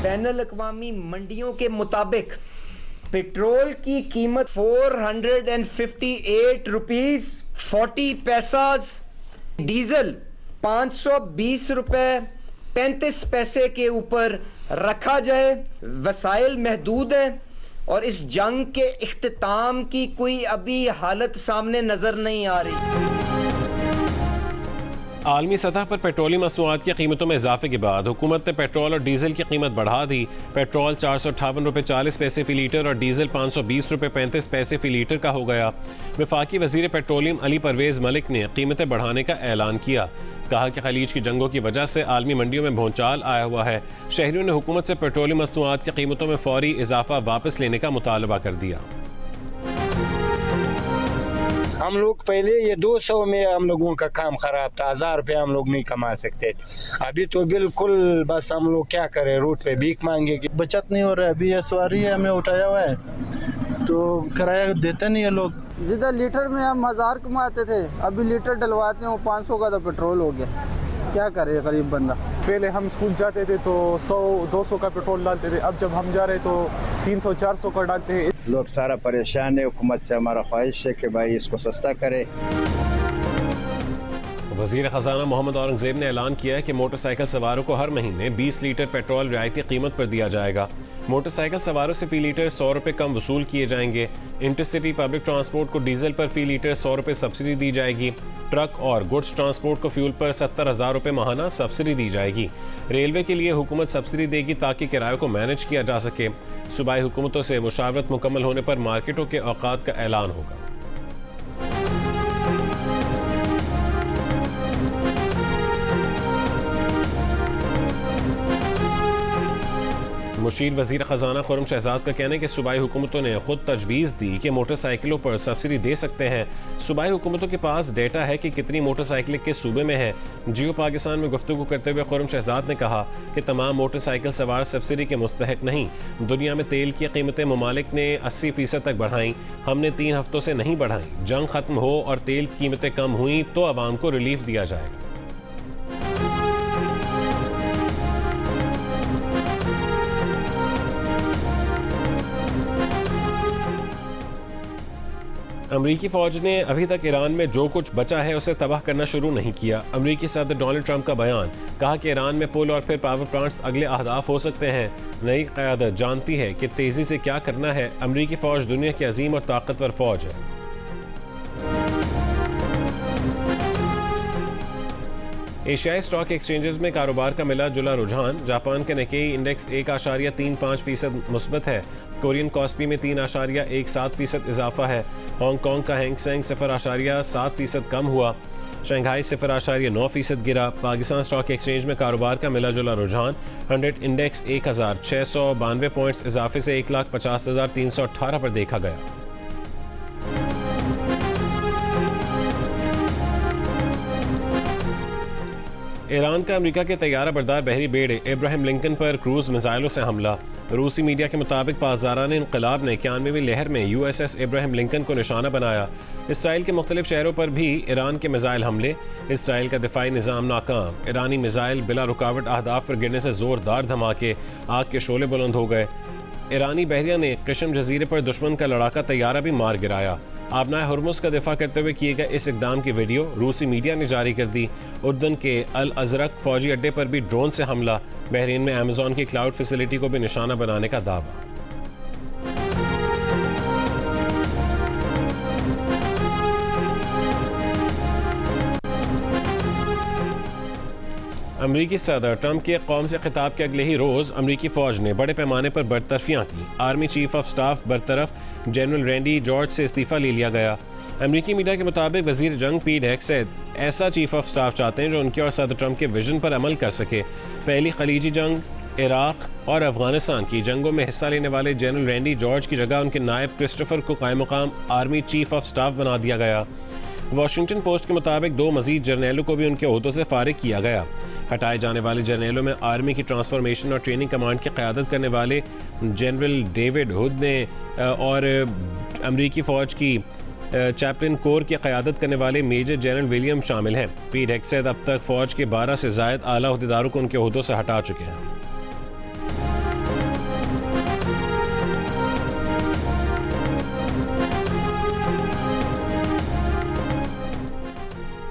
बैनुल अक़वामी मंडियों के मुताबिक पेट्रोल की कीमत 458 रुपीस 40 पैसा, डीजल 520 रुपए 35 पैसे के ऊपर रखा जाए। वसाइल महदूद है और इस जंग के इख्तिताम की कोई अभी हालत सामने नजर नहीं आ रही। आलमी सतह पर पेट्रोलियम मसनूआत की कीमतों में इजाफे के बाद हुकूमत ने पेट्रोल और डीजल की कीमत बढ़ा दी। पेट्रोल 458 रुपये 40 पैसे फ़ी लीटर और डीजल 520 रुपये 35 पैसे फ़ी लीटर का हो गया। वफाकी वज़ीर पेट्रोलियम अली परवेज़ मलिक ने कीमतें बढ़ाने का ऐलान किया। कहा कि खलीज की जंगों की वजह से आलमी मंडियों में भूचाल आया हुआ है। शहरियों ने हुकूमत से पेट्रोलियम मसनूआत की कीमतों में फौरी इजाफा वापस लेने का मुतालबा कर दिया। हम लोग पहले ये 200 में हम लोगों का काम खराब था, 1000 रुपये हम लोग नहीं कमा सकते। अभी तो बिल्कुल बस हम लोग क्या करें, रोड पे भीख मांगे की बचत नहीं हो रहा है। अभी ये सवारी है हमने उठाया हुआ है तो किराया देते नहीं है लोग। जिधर लीटर में हम 1000 कमाते थे अभी लीटर डलवाते हैं वो 500 का तो पेट्रोल हो गया। क्या करे गरीब बंदा। पहले हम स्कूल जाते थे तो 100-200 का पेट्रोल डालते थे, अब जब हम जा रहे तो 300-400 का डालते हैं। लोग सारा परेशान है। हुकूमत से हमारा ख्वाहिश है कि भाई इसको सस्ता करे। वज़ीर ख़ज़ाना मोहम्मद औरंगज़ेब ने ऐलान किया है कि मोटरसाइकिल सवारों को हर महीने 20 लीटर पेट्रोल रियायती कीमत पर दिया जाएगा। मोटरसाइकिल सवारों से फ़ी लीटर 100 रुपये कम वसूल किए जाएंगे। इंटरसिटी पब्लिक ट्रांसपोर्ट को डीजल पर फ़ी लीटर 100 रुपये सब्सिडी दी जाएगी। ट्रक और गुड्स ट्रांसपोर्ट को फ्यूल पर 70,000 रुपये माहाना सब्सिडी दी जाएगी। रेलवे के लिए हुकूमत सब्सिडी देगी ताकि किराए को मैनेज किया जा सके। सूबाई हुकूमतों से मुशावरत मुकम्मल होने पर मार्केटों के औकात का ऐलान होगा। मुशीर वज़ीर ख़ज़ाना खुर्रम शहजाद का कहना है कि सूबाई हुकूमतों ने खुद तजवीज़ दी कि मोटरसाइकिलों पर सब्सिडी दे सकते हैं। सूबाई हुकूमतों के पास डेटा है कि कितनी मोटरसाइकिलें किस सूबे में है। जियो पाकिस्तान में गुफ्तगू करते हुए खुर्रम शहजाद ने कहा कि तमाम मोटरसाइकिल सवार सब्सिडी के मुस्तहक नहीं। दुनिया में तेल की कीमतें ममालिक ने 80% तक बढ़ाई, हमने 3 हफ्तों से नहीं बढ़ाई। जंग ख़त्म हो और तेल की कीमतें कम हुई तो आवाम को रिलीफ दिया जाएगा। अमरीकी फ़ौज ने अभी तक ईरान में जो कुछ बचा है उसे तबाह करना शुरू नहीं किया। अमरीकी सदर डोनाल्ड ट्रंप का बयान, कहा कि ईरान में पुल और फिर पावर प्लांट्स अगले अहदाफ हो सकते हैं। नई क़यादत जानती है कि तेज़ी से क्या करना है। अमरीकी फ़ौज दुनिया की अजीम और ताकतवर फ़ौज है। एशियाई स्टॉक एक्सचेंजेस में कारोबार का मिला जुला रुझान। जापान के निकेई इंडेक्स 1.35% मुस्बत है। कोरियन कॉस्पी में 3.17% इजाफा है। हांगकांग का हैंग सेंग 0.7% कम हुआ। शंघाई 0.9% गिरा। पाकिस्तान स्टॉक एक्सचेंज में कारोबार का मिला जुला रुझान। 100 इंडेक्स 1692 पॉइंट्स इजाफे से 1,50,318 पर देखा गया। ईरान का अमेरिका के तैयारा बरदार बहरी बेड़े इब्राहिम लिंकन पर क्रूज मिसाइलों से हमला। रूसी मीडिया के मुताबिक पासदारान इनकलाब ने 91वीं लहर में USS इब्राहिम लिंकन को निशाना बनाया। इसराइल के मुख्तलिफ शहरों पर भी ईरान के मिसाइल हमले। इसराइल का दिफाई निज़ाम नाकाम। ईरानी मिसाइल बिला रुकावट अहदाफ पर गिरने से जोरदार धमाके, आग के शोले बुलंद हो गए। ईरानी बहरिया ने किशम जजीरे पर दुश्मन का लड़ाका तैयारा भी मार गिराया। आबनाए हुर्मुज़ का दिफा करते हुए किए गए इस इकदाम की वीडियो रूसी मीडिया ने जारी कर दी। उर्दन के अल अजरक फौजी अड्डे पर भी ड्रोन से हमला। बहरीन में अमेज़न की क्लाउड फैसिलिटी को भी निशाना बनाने का दावा। अमरीकी सदर ट्रंप के कौम से खिताब के अगले ही रोज़ अमरीकी फ़ौज ने बड़े पैमाने पर बरतरफियाँ की। आर्मी चीफ ऑफ स्टाफ बरतरफ जनरल रैंडी जॉर्ज से इस्तीफ़ा ले लिया गया। अमरीकी मीडिया के मुताबिक वज़ीर जंग पीट हेग्सेथ ऐसा चीफ ऑफ स्टाफ चाहते हैं जो उनके और सदर ट्रंप के विजन पर अमल कर सके। पहली खलीजी जंग, इराक और अफगानिस्तान की जंगों में हिस्सा लेने वाले जनरल रैंडी जॉर्ज की जगह उनके नायब क्रिस्टोफर को कायम मुकाम आर्मी चीफ ऑफ स्टाफ बना दिया गया। वाशिंगटन पोस्ट के मुताबिक 2 मज़ीद जर्नैलों को भी उनके ओहदों से फारिग किया गया। हटाए जाने वाले जर्नैलों में आर्मी की ट्रांसफॉर्मेशन और ट्रेनिंग कमांड की क़यादत करने वाले जनरल डेविड हुड ने और अमरीकी फ़ौज की चैपलिन कोर की क़यादत करने वाले मेजर जनरल विलियम शामिल हैं। पीट हेग्सेथ अब तक फ़ौज के 12 से ज़ायद आला अहदेदारों को उनके ओहदों से हटा चुके हैं।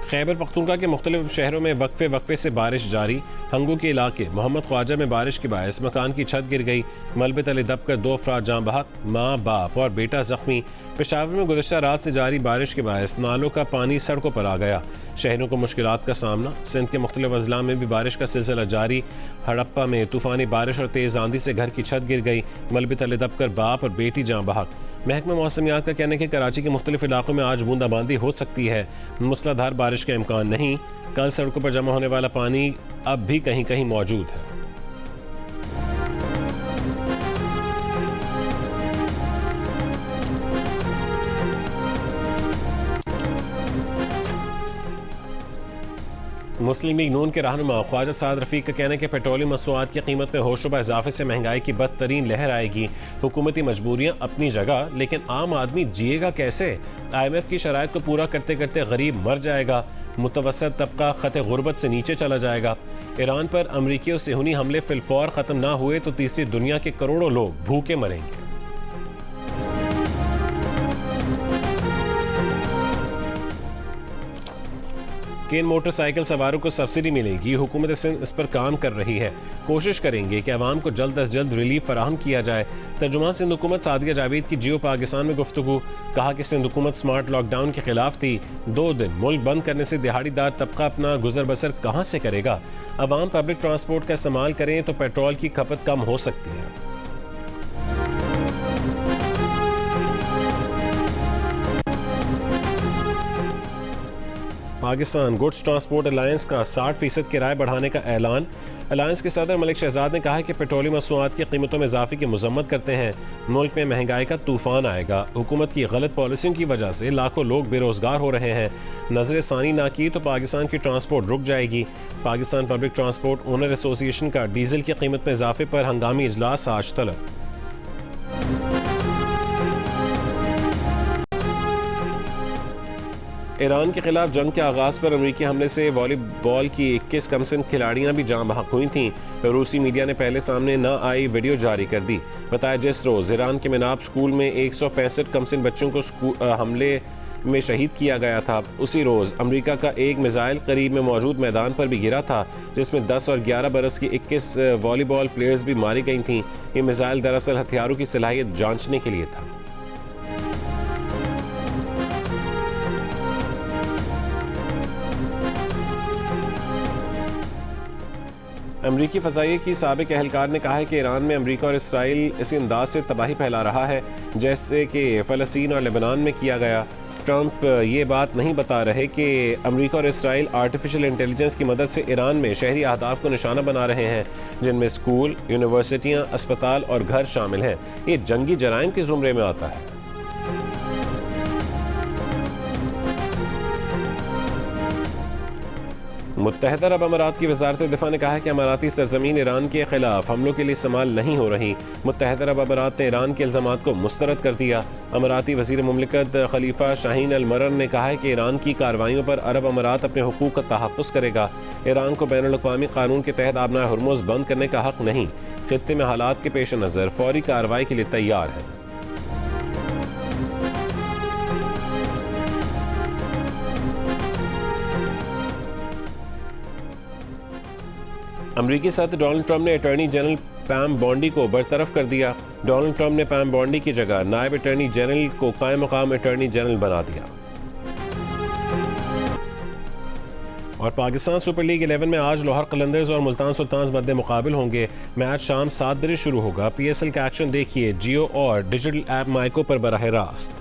खैबर पख्तूनख्वा के मुख्तलिफ शहरों में वक्फे से बारिश जारी। हंगू के इलाके मोहम्मद ख्वाजा में बारिश के बायस मकान की छत गिर गई। मलबे तले दबकर 2 अफराद जाँ बहक, माँ बाप और बेटा जख्मी। पेशावर में गुज़श्ता रात से जारी बारिश के बायस नालों का पानी सड़कों पर आ गया। शहरों को मुश्किलात का सामना। सिंध के मुख्तलिफ अजला में भी बारिश का सिलसिला जारी। हड़प्पा में तूफ़ानी बारिश और तेज़ आंधी से घर की छत गिर गई। मलबे तले दबकर बाप और बेटी जाँ बहक। महकमा मौसमियात का कहना है कि कराची के मुख्तलिफ इलाकों में आज बूंदाबांदी हो सकती है। मूसलाधार बारिश का इम्कान नहीं। कल सड़कों पर जमा होने वाला पानी अब भी कहीं कहीं मौजूद है। मुस्लिम लीग नून के रहनुमा ख्वाजा साद रफ़ीक का कहना है कि पेट्रोलियम मसनूआत की कीमत में होशरुबा इजाफे से महंगाई की बदतरीन लहर आएगी। हुकूमती मजबूरियाँ अपनी जगह, लेकिन आम आदमी जिएगा कैसे? IMF की शराइत को पूरा करते करते गरीब मर जाएगा। मुतवस्सित तबका खते गुर्बत से नीचे चला जाएगा। ईरान पर अमरीकी और सेहूनी हमले फिलफौर ख़त्म ना हुए तो तीसरी दुनिया के करोड़ों लोग भूखे मरेंगे। किन मोटरसाइकिल सवारों को सब्सिडी मिलेगी? हुकूमत सिंध इस पर काम कर रही है। कोशिश करेंगे कि अवाम को जल्द अज जल्द रिलीफ फराहम किया जाए। तर्जुमान सिंध हुकूमत सादिया जावेद की जियो पाकिस्तान में गुफ्तगू। कहा कि सिंध हुकूमत स्मार्ट लॉकडाउन के खिलाफ थी। 2 दिन मुल्क बंद करने से दिहाड़ीदार तबका अपना गुजर बसर कहाँ से करेगा? अवाम पब्लिक ट्रांसपोर्ट का इस्तेमाल करें तो पेट्रोल की खपत कम हो सकती है। पाकिस्तान गुड्स ट्रांसपोर्ट अलायंस का 60% किराए बढ़ाने का ऐलान। अलायंस के सदर मलिक शहजाद ने कहा है कि पेट्रोलियम मसनूआत की कीमतों में इजाफे की मजम्मत करते हैं। मुल्क में महंगाई का तूफान आएगा। हुकूमत की गलत पॉलिसियों की वजह से लाखों लोग बेरोजगार हो रहे हैं। नजर सानी ना की तो पाकिस्तान की ट्रांसपोर्ट रुक जाएगी। Pakistan public transport owner association का डीजल की कीमत में इजाफे पर हंगामी इजलास आज तलब। ईरान के खिलाफ जंग के आगाज़ पर अमरीकी हमले से वॉलीबॉल की 21 कमसिन खिलाड़ियां भी जाँ बहक हुई थीं। रूसी मीडिया ने पहले सामने न आई वीडियो जारी कर दी। बताया जिस रोज़ ईरान के मिनाब स्कूल में 165 कमसिन बच्चों को हमले में शहीद किया गया था, उसी रोज़ अमेरिका का एक मिसाइल करीब में मौजूद मैदान पर भी गिरा था, जिसमें 10 और 11 बरस की 21 वॉलीबॉल प्लेयर्स भी मारी गई थीं। ये मिसाइल दरअसल हथियारों की सलाहियत जांचने के लिए था। अमरीकी फ़ज़ाइये की साबिक एहलकार ने कहा है कि ईरान में अमरीका और इसराइल इसी अंदाज से तबाही फैला रहा है जैसे कि फ़लस्तीन और लेबनान में किया गया। ट्रंप ये बात नहीं बता रहे कि अमरीका और इसराइल आर्टिफिशियल इंटेलिजेंस की मदद से ईरान में शहरी अहदाफ को निशाना बना रहे हैं, जिनमें स्कूल, यूनिवर्सिटियाँ, अस्पताल और घर शामिल हैं। ये जंगी जराइम के ज़ुमरे में आता है। मुत्तहदा अरब अमारात की वज़ारत दिफा ने कहा है कि अमाराती सरजमीन ईरान के खिलाफ हमलों के लिए इस्तेमाल नहीं हो रही। मुत्तहदा अरब अमारात ने ईरान के इल्ज़ामात को मुस्तरद कर दिया। अमाराती वज़ीर मुमलिकत खलीफा शाहीन अल मरर ने कहा है कि ईरान की कार्रवाइयों पर अरब अमारात अपने हुकूक का तहफ़्फ़ुज़ करेगा। ईरान को बैनुल अक़वामी कानून के तहत आबनाए हुर्मुज़ बंद करने का हक़ नहीं। खित्ते में हालात के पेश नज़र फौरी कार्रवाई के लिए तैयार है। अमरीकी सदर डोनाल्ड ट्रंप ने अटॉर्नी जनरल पैम बॉन्डी को बरतरफ कर दिया। डोनाल्ड ट्रंप ने पैम बॉन्डी की जगह नायब अटॉर्नी जनरल को कायम मकाम अटॉर्नी जनरल बना दिया। और पाकिस्तान सुपर लीग 11 में आज लाहौर कलंदर्स और मुल्तान सुल्तान्स मद्दे मुकाबिल होंगे। मैच शाम 7 बजे शुरू होगा। PSL का एक्शन देखिए जियो और डिजिटल ऐप माइको पर बराह रास्त।